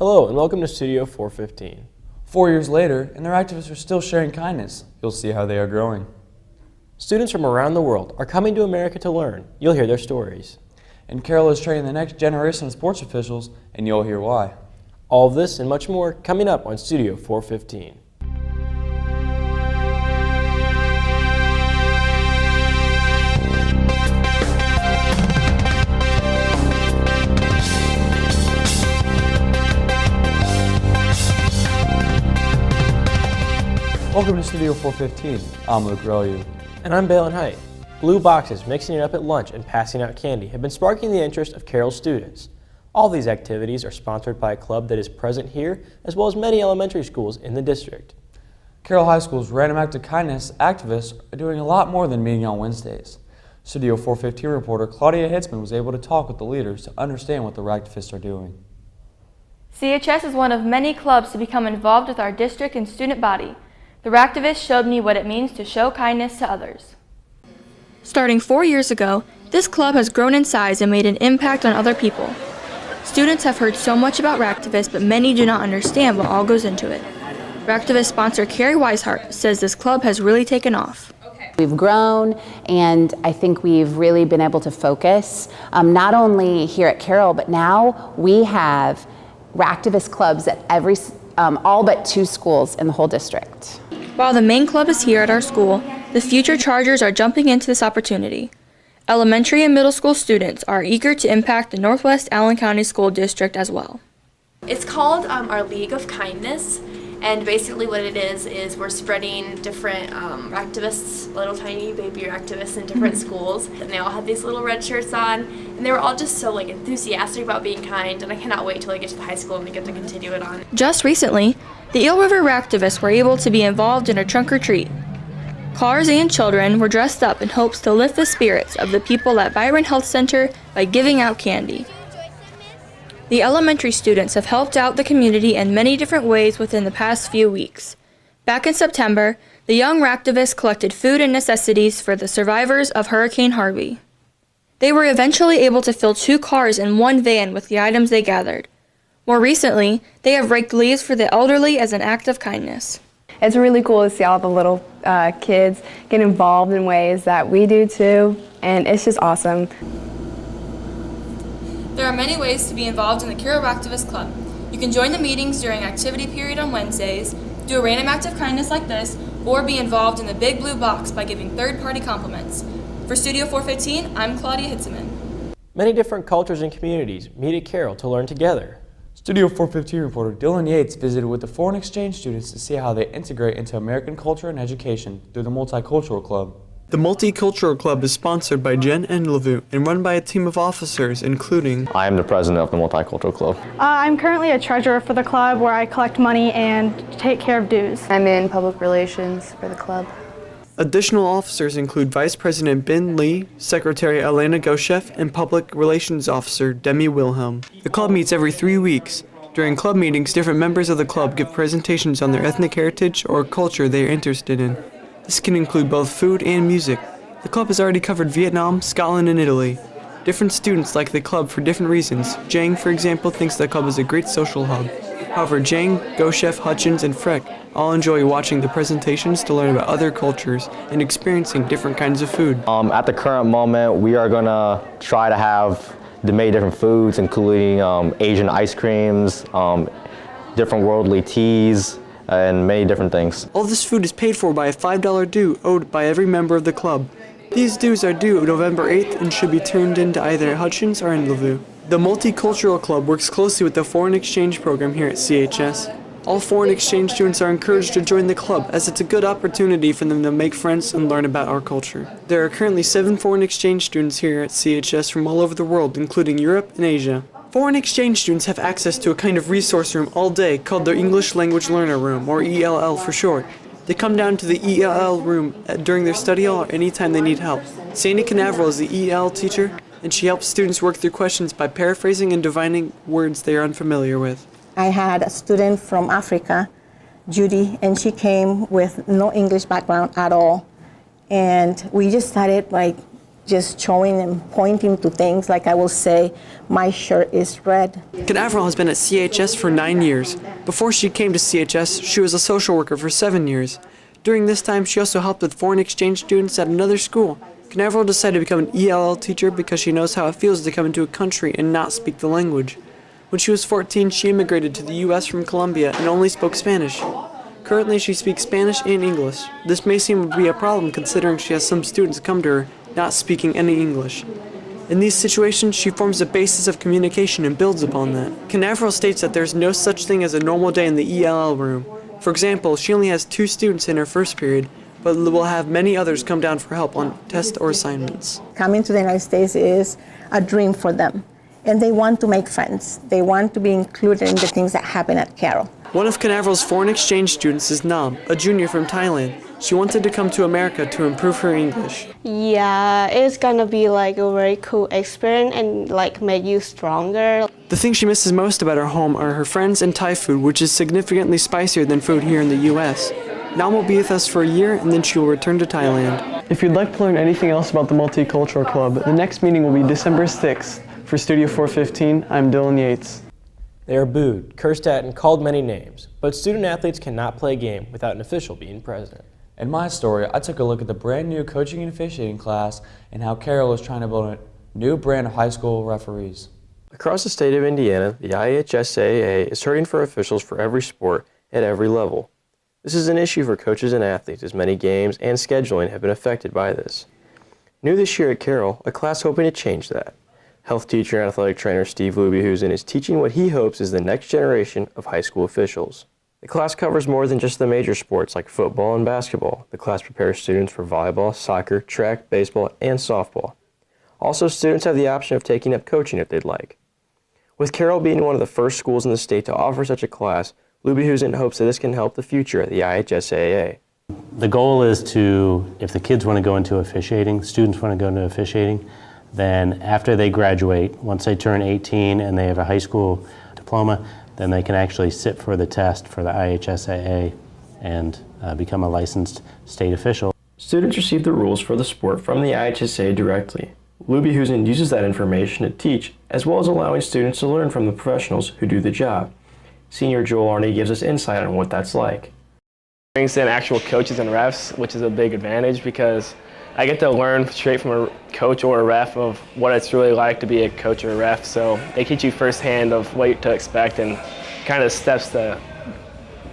Hello and welcome to Studio 415. 4 years later, and their activists are still sharing kindness. You'll see how they are growing. Students from around the world are coming to America to learn. You'll hear their stories. And Carroll is training the next generation of sports officials, and you'll hear why. All of this and much more coming up on Studio 415. Welcome to Studio 415. I'm Luke Relu. And I'm Balin Height. Blue boxes mixing it up at lunch and passing out candy have been sparking the interest of Carroll students. All these activities are sponsored by a club that is present here, as well as many elementary schools in the district. Carroll High School's Random Act of Kindness activists are doing a lot more than meeting on Wednesdays. Studio 415 reporter Claudia Hitzman was able to talk with the leaders to understand what the RAKtivists are doing. CHS is one of many clubs to become involved with our district and student body. The RAKtivists showed me what it means to show kindness to others. Starting 4 years ago, this club has grown in size and made an impact on other people. Students have heard so much about RAKtivists, but many do not understand what all goes into it. RAKtivist sponsor Carrie Weishart says this club has really taken off. We've grown, and I think we've really been able to focus, not only here at Carroll, but now we have RAKtivist clubs at all but 2 schools in the whole district. While the main club is here at our school, the future Chargers are jumping into this opportunity. Elementary and middle school students are eager to impact the Northwest Allen County School District as well. It's called our League of Kindness, and basically what it is we're spreading different RAKtivists, little tiny baby RAKtivists in different schools, and they all have these little red shirts on, and they were all just so enthusiastic about being kind, and I cannot wait till I get to the high school and we get to continue it on. Just recently, the Eel River RAKtivists were able to be involved in a trunk or treat. Cars and children were dressed up in hopes to lift the spirits of the people at Byron Health Center by giving out candy. The elementary students have helped out the community in many different ways within the past few weeks. Back in September, the young RAKtivists collected food and necessities for the survivors of Hurricane Harvey. They were eventually able to fill 2 cars and 1 van with the items they gathered. More recently, they have raked leaves for the elderly as an act of kindness. It's really cool to see all the little kids get involved in ways that we do too, and it's just awesome. There are many ways to be involved in the Carroll RAKtivist Club. You can join the meetings during activity period on Wednesdays, do a random act of kindness like this, or be involved in the Big Blue Box by giving third-party compliments. For Studio 415, I'm Claudia Hitzman. Many different cultures and communities meet at Carroll to learn together. Studio 415 reporter Dylan Yates visited with the foreign exchange students to see how they integrate into American culture and education through the Multicultural Club. The Multicultural Club is sponsored by Jen and Lavu and run by a team of officers including... I am the president of the Multicultural Club. I'm currently a treasurer for the club where I collect money and take care of dues. I'm in public relations for the club. Additional officers include Vice President Ben Lee, Secretary Elena Goshev, and Public Relations Officer Demi Wilhelm. The club meets every 3 weeks. During club meetings, different members of the club give presentations on their ethnic heritage or culture they are interested in. This can include both food and music. The club has already covered Vietnam, Scotland, and Italy. Different students like the club for different reasons. Jang, for example, thinks the club is a great social hub. However, Jang, Goshev, Hutchins, and Freck all enjoy watching the presentations to learn about other cultures and experiencing different kinds of food. At the current moment, we are going to try to have many different foods, including Asian ice creams, different worldly teas, and many different things. All this food is paid for by a $5 due owed by every member of the club. These dues are due November 8th and should be turned in to either Hutchins or in Lavu. The Multicultural Club works closely with the Foreign Exchange Program here at CHS. All foreign exchange students are encouraged to join the club as it's a good opportunity for them to make friends and learn about our culture. There are currently 7 foreign exchange students here at CHS from all over the world, including Europe and Asia. Foreign exchange students have access to a kind of resource room all day called their English Language Learner Room, or ELL for short. They come down to the ELL room during their study hall or anytime they need help. Sandy Canaveral is the ELL teacher, and she helps students work through questions by paraphrasing and divining words they are unfamiliar with. I had a student from Africa, Judy, and she came with no English background at all. And we just started just showing and pointing to things. Like I will say, my shirt is red. Canaveral has been at CHS for 9 years. Before she came to CHS, she was a social worker for 7 years. During this time, she also helped with foreign exchange students at another school. Canaveral decided to become an ELL teacher because she knows how it feels to come into a country and not speak the language. When she was 14, she immigrated to the US from Colombia and only spoke Spanish. Currently, she speaks Spanish and English. This may seem to be a problem considering she has some students come to her not speaking any English. In these situations, she forms the basis of communication and builds upon that. Canaveral states that there's no such thing as a normal day in the ELL room. For example, she only has 2 students in her first period, but will have many others come down for help on tests or assignments. Coming to the United States is a dream for them, and they want to make friends. They want to be included in the things that happen at Carroll. One of Canaveral's foreign exchange students is Nam, a junior from Thailand. She wanted to come to America to improve her English. Yeah, it's gonna be like a very cool experience and like make you stronger. The thing she misses most about her home are her friends and Thai food, which is significantly spicier than food here in the US. Nam will be with us for a year and then she will return to Thailand. If you'd like to learn anything else about the Multicultural Club, the next meeting will be December 6th. For Studio 415, I'm Dylan Yates. They are booed, cursed at, and called many names, but student athletes cannot play a game without an official being present. In my story, I took a look at the brand new coaching and officiating class and how Carroll is trying to build a new brand of high school referees. Across the state of Indiana, the IHSAA is searching for officials for every sport at every level. This is an issue for coaches and athletes as many games and scheduling have been affected by this. New this year at Carroll, a class hoping to change that. Health teacher and athletic trainer Steve Lubyhusen is teaching what he hopes is the next generation of high school officials. The class covers more than just the major sports like football and basketball. The class prepares students for volleyball, soccer, track, baseball, and softball. Also, students have the option of taking up coaching if they'd like. With Carroll being one of the first schools in the state to offer such a class, Lubyhusen hopes that this can help the future of the IHSAA. The goal is to, if the kids want to go into officiating, students want to go into officiating, then after they graduate, once they turn 18 and they have a high school diploma, then they can actually sit for the test for the IHSAA and become a licensed state official. Students receive the rules for the sport from the IHSAA directly. Lubyhusen uses that information to teach, as well as allowing students to learn from the professionals who do the job. Senior Joel Arney gives us insight on what that's like. Brings in actual coaches and refs, which is a big advantage because I get to learn straight from a coach or a ref of what it's really like to be a coach or a ref. So they teach you firsthand of what to expect and kind of steps to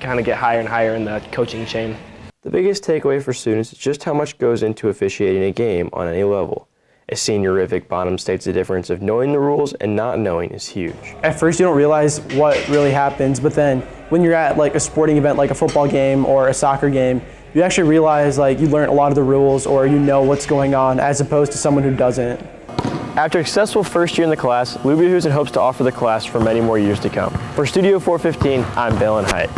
kind of get higher and higher in the coaching chain. The biggest takeaway for students is just how much goes into officiating a game on any level. As senior Rivik Bonham states, the difference of knowing the rules and not knowing is huge. At first you don't realize what really happens, but then when you're at like a sporting event like a football game or a soccer game, you actually realize like you learn a lot of the rules or you know what's going on as opposed to someone who doesn't. After a successful first year in the class, Lubyhusen hopes to offer the class for many more years to come. For Studio 415, I'm Dylan Height.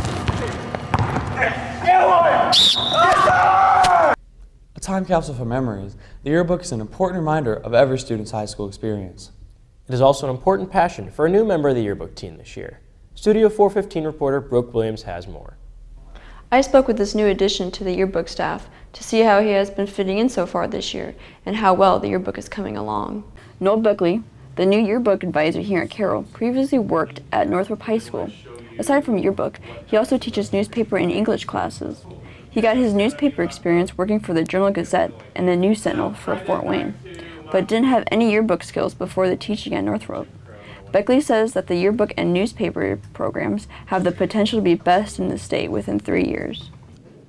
A time capsule for memories, the yearbook is an important reminder of every student's high school experience. It is also an important passion for a new member of the yearbook team this year. Studio 415 reporter Brooke Williams has more. I spoke with this new addition to the yearbook staff to see how he has been fitting in so far this year and how well the yearbook is coming along. Nol Beckley, the new yearbook advisor here at Carroll, previously worked at Northrop High School. Aside from yearbook, he also teaches newspaper and English classes. He got his newspaper experience working for the Journal-Gazette and the News Sentinel for Fort Wayne, but didn't have any yearbook skills before the teaching at Northrop. Beckley says that the yearbook and newspaper programs have the potential to be best in the state within 3 years.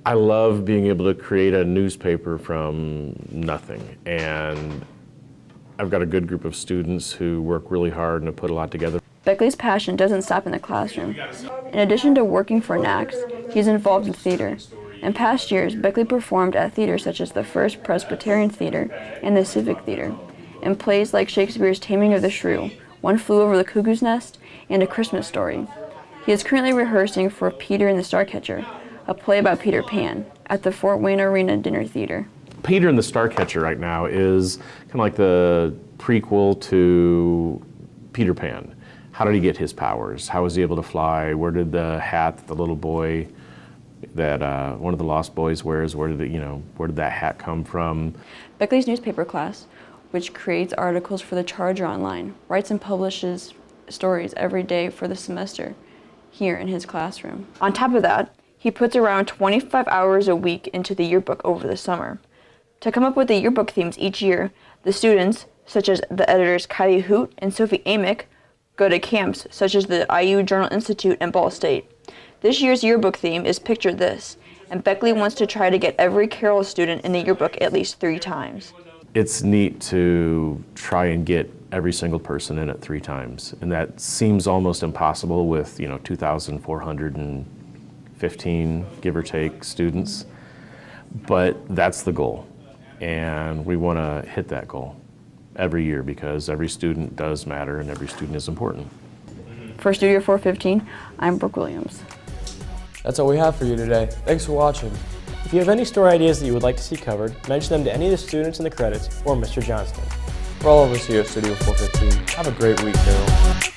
I love being able to create a newspaper from nothing, and I've got a good group of students who work really hard and have put a lot together. Beckley's passion doesn't stop in the classroom. In addition to working for NAKS, he's involved in theater. In past years, Beckley performed at theaters such as the First Presbyterian Theater and the Civic Theater, in plays like Shakespeare's Taming of the Shrew, One Flew Over the Cuckoo's Nest, and A Christmas Story. He is currently rehearsing for Peter and the Starcatcher, a play about Peter Pan, at the Fort Wayne Arena Dinner Theater. Peter and the Starcatcher right now is kind of like the prequel to Peter Pan. How did he get his powers? How was he able to fly? Where did the hat that the little boy that one of the Lost Boys wears, where did that hat come from? Beckley's newspaper class which creates articles for the Charger online, writes and publishes stories every day for the semester here in his classroom. On top of that, he puts around 25 hours a week into the yearbook over the summer. To come up with the yearbook themes each year, the students, such as the editors Kylie Hoot and Sophie Amick, go to camps such as the IU Journal Institute and Ball State. This year's yearbook theme is Picture This, and Beckley wants to try to get every Carroll student in the yearbook at least 3 times. It's neat to try and get every single person in it 3 times, and that seems almost impossible with 2,415, give or take, students, but that's the goal, and we want to hit that goal every year because every student does matter and every student is important. For Studio 415, I'm Brooke Williams. That's all we have for you today. Thanks for watching. If you have any story ideas that you would like to see covered, mention them to any of the students in the credits or Mr. Johnston. For all of us here at Studio 415, have a great week, Carroll.